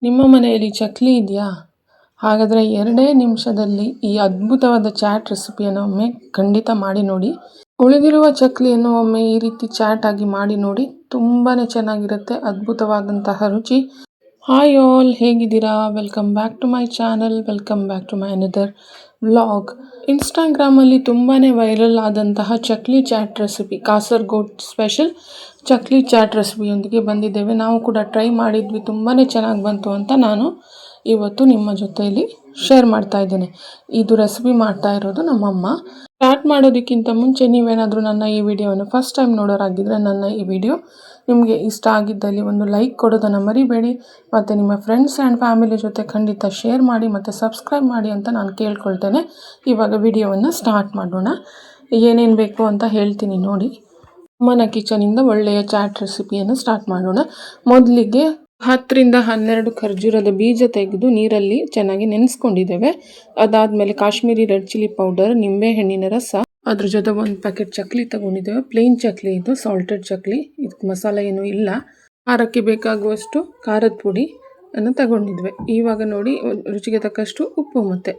ನಿಮ್ಮ ಮನೆಯಲ್ಲಿ ಚಕ್ಲಿ ಇದೆಯಾ? ಹಾಗಾದರೆ 2 ನಿಮಿಷದಲ್ಲಿ ಈ ಅದ್ಭುತವಾದ ಚಾಟ್ ರೆಸಿಪಿಯನ್ನು ಒಮ್ಮೆ ಖಂಡಿತ ಮಾಡಿ ನೋಡಿ. ಉಳಿದಿರುವ ಚಕ್ಲಿಯನ್ನು ಒಮ್ಮೆ ಈ ರೀತಿ ಚಾಟ್ ಆಗಿ ಮಾಡಿ ನೋಡಿ. ತುಂಬಾ ಚೆನ್ನಾಗಿರುತ್ತೆ, ಅದ್ಭುತವಾದಂತಹ ರುಚಿ. ಹಾಯ್ ಆಲ್, ಹೇಗಿದ್ದೀರಾ? Welcome back to my channel, welcome back to my another vlog. ಇನ್ಸ್ಟಾಗ್ರಾಮಲ್ಲಿ ತುಂಬಾ ವೈರಲ್ ಆದಂತಹ chakli chat recipe, Kasaragod special chakli chat ರೆಸಿಪಿಯೊಂದಿಗೆ ಬಂದಿದ್ದೇವೆ. ನಾವು ಕೂಡ ಟ್ರೈ ಮಾಡಿದ್ವಿ, ತುಂಬಾ ಚೆನ್ನಾಗಿ ಬಂತು ಅಂತ ನಾನು ಇವತ್ತು ನಿಮ್ಮ ಜೊತೆಯಲ್ಲಿ ಶೇರ್ ಮಾಡ್ತಾ ಇದ್ದೇನೆ. ಇದು ರೆಸಿಪಿ ಮಾಡ್ತಾ ಇರೋದು ನಮ್ಮಮ್ಮ. ಸ್ಟಾರ್ಟ್ ಮಾಡೋದಕ್ಕಿಂತ ಮುಂಚೆ ನೀವೇನಾದರೂ ನನ್ನ ಈ ವಿಡಿಯೋವನ್ನು ಫಸ್ಟ್ ಟೈಮ್ ನೋಡೋರಾಗಿದ್ದರೆ ನನ್ನ ಈ ವಿಡಿಯೋ ನಿಮಗೆ ಇಷ್ಟ ಆಗಿದ್ದಲ್ಲಿ ಒಂದು ಲೈಕ್ ಕೊಡೋದನ್ನು ಮರಿಬೇಡಿ. ಮತ್ತು ನಿಮ್ಮ ಫ್ರೆಂಡ್ಸ್ ಆ್ಯಂಡ್ ಫ್ಯಾಮಿಲಿ ಜೊತೆ ಖಂಡಿತ ಶೇರ್ ಮಾಡಿ ಮತ್ತು ಸಬ್ಸ್ಕ್ರೈಬ್ ಮಾಡಿ ಅಂತ ನಾನು ಕೇಳ್ಕೊಳ್ತೇನೆ. ಇವಾಗ ವಿಡಿಯೋವನ್ನು ಸ್ಟಾರ್ಟ್ ಮಾಡೋಣ. ಏನೇನು ಬೇಕು ಅಂತ ಹೇಳ್ತೀನಿ ನೋಡಿ. ಅಮ್ಮನ ಕಿಚನಿಂದ ಒಳ್ಳೆಯ ಚಾಟ್ ರೆಸಿಪಿಯನ್ನು ಸ್ಟಾರ್ಟ್ ಮಾಡೋಣ. ಮೊದಲಿಗೆ 10 ರಿಂದ 12 ಖರ್ಜೂರದ ಬೀಜ ತೆಗೆದು ನೀರಲ್ಲಿ ಚೆನ್ನಾಗಿ ನೆನೆಸ್ಕೊಂಡಿದ್ದೇವೆ. ಅದಾದಮೇಲೆ ಕಾಶ್ಮೀರಿ ರೆಡ್ ಚಿಲ್ಲಿ ಪೌಡರ್, ನಿಂಬೆಹಣ್ಣಿನ ರಸ, ಅದ್ರ ಜೊತೆ 1 ಪ್ಯಾಕೆಟ್ ಚಕ್ಲಿ ತಗೊಂಡಿದ್ದೇವೆ. ಪ್ಲೇನ್ ಚಕ್ಲಿ ಇದು, ಸಾಲ್ಟೆಡ್ ಚಕ್ಲಿ, ಇದಕ್ಕೆ ಮಸಾಲೆ ಏನೂ ಇಲ್ಲ. ಖಾರಕ್ಕೆ ಬೇಕಾಗುವಷ್ಟು ಖಾರದ ಪುಡಿ ಅನ್ನು ತಗೊಂಡಿದ್ವಿ. ಇವಾಗ ನೋಡಿ, ರುಚಿಗೆ ತಕ್ಕಷ್ಟು ಉಪ್ಪು. ಮತ್ತು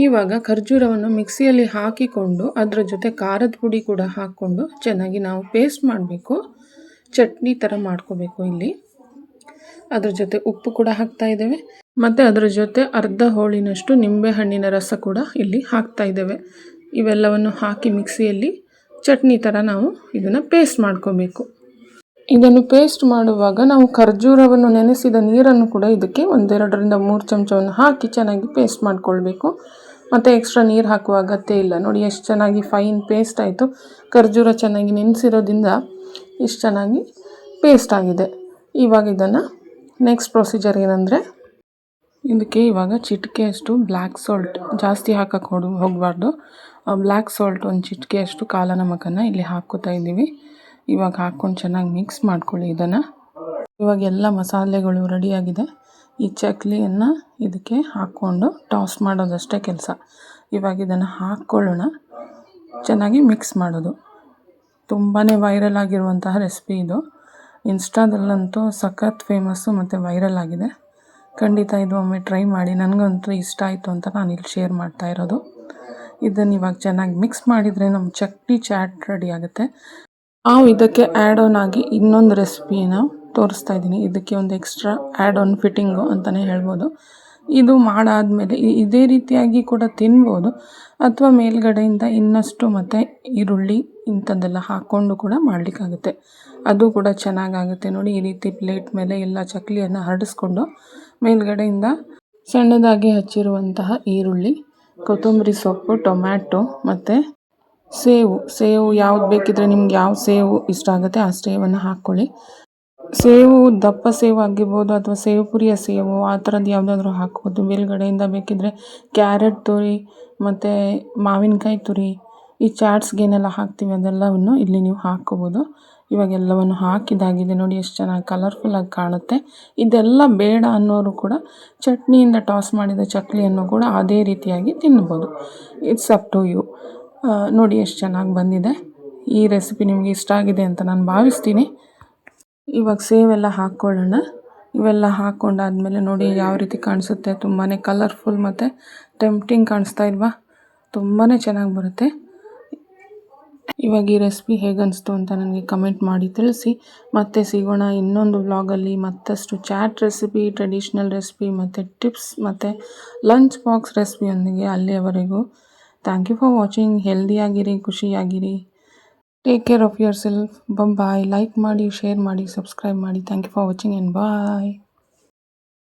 ಇವಾಗ ಖರ್ಜೂರವನ್ನು ಮಿಕ್ಸಿಯಲ್ಲಿ ಹಾಕಿಕೊಂಡು ಅದರ ಜೊತೆ ಖಾರದ ಪುಡಿ ಕೂಡ ಹಾಕ್ಕೊಂಡು ಚೆನ್ನಾಗಿ ನಾವು ಪೇಸ್ಟ್ ಮಾಡಬೇಕು, ಚಟ್ನಿ ಥರ ಮಾಡ್ಕೋಬೇಕು. ಇಲ್ಲಿ ಅದ್ರ ಜೊತೆ ಉಪ್ಪು ಕೂಡ ಹಾಕ್ತಾ ಇದ್ದೇವೆ ಮತ್ತು ಅದರ ಜೊತೆ ಅರ್ಧ ಹೋಳಿನಷ್ಟು ನಿಂಬೆಹಣ್ಣಿನ ರಸ ಕೂಡ ಇಲ್ಲಿ ಹಾಕ್ತಾ ಇದ್ದೇವೆ. ಇವೆಲ್ಲವನ್ನು ಹಾಕಿ ಮಿಕ್ಸಿಯಲ್ಲಿ ಚಟ್ನಿ ಥರ ನಾವು ಇದನ್ನು ಪೇಸ್ಟ್ ಮಾಡ್ಕೋಬೇಕು. ಇದನ್ನು ಪೇಸ್ಟ್ ಮಾಡುವಾಗ ನಾವು ಖರ್ಜೂರವನ್ನು ನೆನೆಸಿದ ನೀರನ್ನು ಕೂಡ ಇದಕ್ಕೆ 1-2 ರಿಂದ 3 ಚಮಚವನ್ನು ಹಾಕಿ ಚೆನ್ನಾಗಿ ಪೇಸ್ಟ್ ಮಾಡ್ಕೊಳ್ಬೇಕು. ಮತ್ತು ಎಕ್ಸ್ಟ್ರಾ ನೀರು ಹಾಕುವ ಅಗತ್ಯ ಇಲ್ಲ. ನೋಡಿ ಎಷ್ಟು ಚೆನ್ನಾಗಿ ಫೈನ್ ಪೇಸ್ಟ್ ಆಯಿತು. ಖರ್ಜೂರ ಚೆನ್ನಾಗಿ ನೆನೆಸಿರೋದ್ರಿಂದ ಇಷ್ಟು ಚೆನ್ನಾಗಿ ಪೇಸ್ಟ್ ಆಗಿದೆ. ಇವಾಗ ಇದನ್ನು ನೆಕ್ಸ್ಟ್ ಪ್ರೊಸೀಜರ್ ಏನಂದರೆ, ಇದಕ್ಕೆ ಇವಾಗ ಚಿಟಿಕೆಯಷ್ಟು ಬ್ಲ್ಯಾಕ್ ಸಾಲ್ಟ್, ಜಾಸ್ತಿ ಹಾಕಕ್ಕೆ ಹೋಗಬಾರ್ದು. ಬ್ಲ್ಯಾಕ್ ಸಾಲ್ಟ್ 1 ಚಿಟಿಕೆಯಷ್ಟು ಕಾಲ ನಮಕನ್ನು ಇಲ್ಲಿ ಹಾಕ್ಕೋತಾ ಇದ್ದೀವಿ. ಇವಾಗ ಹಾಕ್ಕೊಂಡು ಚೆನ್ನಾಗಿ ಮಿಕ್ಸ್ ಮಾಡ್ಕೊಳ್ಳಿ ಇದನ್ನು. ಇವಾಗ ಎಲ್ಲ ಮಸಾಲೆಗಳು ರೆಡಿಯಾಗಿದೆ. ಈ ಚಕ್ಲಿಯನ್ನು ಇದಕ್ಕೆ ಹಾಕ್ಕೊಂಡು ಟಾಸ್ ಮಾಡೋದಷ್ಟೇ ಕೆಲಸ. ಇವಾಗ ಇದನ್ನು ಹಾಕ್ಕೊಳ್ಳೋಣ, ಚೆನ್ನಾಗಿ ಮಿಕ್ಸ್ ಮಾಡೋದು. ತುಂಬಾ ವೈರಲ್ ಆಗಿರುವಂತಹ ರೆಸಿಪಿ ಇದು. ಇನ್ಸ್ಟಾದಲ್ಲಂತೂ ಸಖತ್ ಫೇಮಸ್ಸು ಮತ್ತು ವೈರಲ್ ಆಗಿದೆ. ಖಂಡಿತ ಇದು ಒಮ್ಮೆ ಟ್ರೈ ಮಾಡಿ. ನನಗಂತೂ ಇಷ್ಟ ಆಯಿತು ಅಂತ ನಾನು ಇಲ್ಲಿ ಶೇರ್ ಮಾಡ್ತಾ ಇರೋದು. ಇದನ್ನು ಇವಾಗ ಚೆನ್ನಾಗಿ ಮಿಕ್ಸ್ ಮಾಡಿದರೆ ನಮ್ಮ ಚಕ್ಲಿ ಚಾಟ್ ರೆಡಿ ಆಗುತ್ತೆ. ನಾವು ಇದಕ್ಕೆ ಆ್ಯಡ್ ಆನ್ ಆಗಿ ಇನ್ನೊಂದು ರೆಸಿಪಿನ ತೋರಿಸ್ತಾ ಇದ್ದೀನಿ. ಇದಕ್ಕೆ ಒಂದು ಎಕ್ಸ್ಟ್ರಾ ಆ್ಯಡ್ ಆನ್ ಫಿಟ್ಟಿಂಗು ಅಂತಲೇ ಹೇಳ್ಬೋದು. ಇದು ಮಾಡಾದಮೇಲೆ ಇದೇ ರೀತಿಯಾಗಿ ಕೂಡ ತಿನ್ಬೋದು, ಅಥವಾ ಮೇಲ್ಗಡೆಯಿಂದ ಇನ್ನಷ್ಟು ಮತ್ತು ಈರುಳ್ಳಿ ಇಂಥದ್ದೆಲ್ಲ ಹಾಕ್ಕೊಂಡು ಕೂಡ ಮಾಡಲಿಕ್ಕಾಗುತ್ತೆ. ಅದು ಕೂಡ ಚೆನ್ನಾಗಾಗುತ್ತೆ. ನೋಡಿ, ಈ ರೀತಿ ಪ್ಲೇಟ್ ಮೇಲೆ ಎಲ್ಲ ಚಕ್ಲಿಯನ್ನು ಹರಡಿಸ್ಕೊಂಡು ಮೇಲ್ಗಡೆಯಿಂದ ಸಣ್ಣದಾಗಿ ಹಚ್ಚಿರುವಂತಹ ಈರುಳ್ಳಿ, ಕೊತ್ತಂಬರಿ ಸೊಪ್ಪು, ಟೊಮ್ಯಾಟೊ ಮತ್ತು ಸೇವು ಯಾವ್ದು ಬೇಕಿದ್ರೆ ನಿಮ್ಗೆ ಯಾವ ಸೇವು ಇಷ್ಟ ಆಗುತ್ತೆ ಆ ಸೇವನ್ನು ಹಾಕ್ಕೊಳ್ಳಿ. ಸೇವು ದಪ್ಪ ಸೇವು ಆಗಿರ್ಬೋದು ಅಥವಾ ಸೇವು ಪುರಿಯ ಸೇವು, ಆ ಥರದ್ದು ಯಾವುದಾದ್ರೂ ಹಾಕ್ಬೋದು. ಮೇಲ್ಗಡೆಯಿಂದ ಬೇಕಿದ್ದರೆ ಕ್ಯಾರೆಟ್ ತುರಿ ಮತ್ತು ಮಾವಿನಕಾಯಿ ತುರಿ, ಈ ಚಾಟ್ಸ್ಗೇನೆಲ್ಲ ಹಾಕ್ತೀವಿ ಅದೆಲ್ಲವನ್ನು ಇಲ್ಲಿ ನೀವು ಹಾಕ್ಕೋಬೋದು. ಇವಾಗ ಎಲ್ಲವನ್ನು ಹಾಕಿದಾಗಿದೆ. ನೋಡಿ ಎಷ್ಟು ಚೆನ್ನಾಗಿ ಕಲರ್ಫುಲ್ಲಾಗಿ ಕಾಣುತ್ತೆ. ಇದೆಲ್ಲ ಬೇಡ ಅನ್ನೋರು ಕೂಡ ಚಟ್ನಿಯಿಂದ ಟಾಸ್ ಮಾಡಿದ ಚಕ್ಲಿಯನ್ನು ಕೂಡ ಅದೇ ರೀತಿಯಾಗಿ ತಿನ್ಬೋದು. It's up to you. ನೋಡಿ ಎಷ್ಟು ಚೆನ್ನಾಗಿ ಬಂದಿದೆ. ಈ ರೆಸಿಪಿ ನಿಮಗೆ ಇಷ್ಟ ಆಗಿದೆ ಅಂತ ನಾನು ಭಾವಿಸ್ತೀನಿ. ಇವಾಗ ಸೇವೆಲ್ಲ ಹಾಕ್ಕೊಳ್ಳೋಣ. ಇವೆಲ್ಲ ಹಾಕ್ಕೊಂಡಾದ್ಮೇಲೆ ನೋಡಿ ಯಾವ ರೀತಿ ಕಾಣಿಸುತ್ತೆ. ತುಂಬಾ ಕಲರ್ಫುಲ್ ಮತ್ತು ಟೆಂಪ್ಟಿಂಗ್ ಕಾಣಿಸ್ತಾ ಇಲ್ವಾ? ತುಂಬಾ ಚೆನ್ನಾಗಿ ಬರುತ್ತೆ. ಇವಾಗ ಈ ರೆಸಿಪಿ ಹೇಗನ್ನಿಸ್ತು ಅಂತ ನನಗೆ ಕಮೆಂಟ್ ಮಾಡಿ ತಿಳಿಸಿ. ಮತ್ತೆ ಸಿಗೋಣ ಇನ್ನೊಂದು ವ್ಲಾಗಲ್ಲಿ ಮತ್ತಷ್ಟು ಚಾಟ್ ರೆಸಿಪಿ, ಟ್ರೆಡಿಷ್ನಲ್ ರೆಸಿಪಿ ಮತ್ತು ಟಿಪ್ಸ್ ಮತ್ತು ಲಂಚ್ ಬಾಕ್ಸ್ ರೆಸಿಪಿಯೊಂದಿಗೆ. ಅಲ್ಲಿಯವರೆಗೂ ಥ್ಯಾಂಕ್ ಯು ಫಾರ್ ವಾಚಿಂಗ್. ಹೆಲ್ದಿಯಾಗಿರಿ, ಖುಷಿಯಾಗಿರಿ. Take care of yourself. Bye. Like ಮಾಡಿ, ಶೇರ್ ಮಾಡಿ, ಸಬ್ಸ್ಕ್ರೈಬ್ ಮಾಡಿ. Thank you for watching and bye.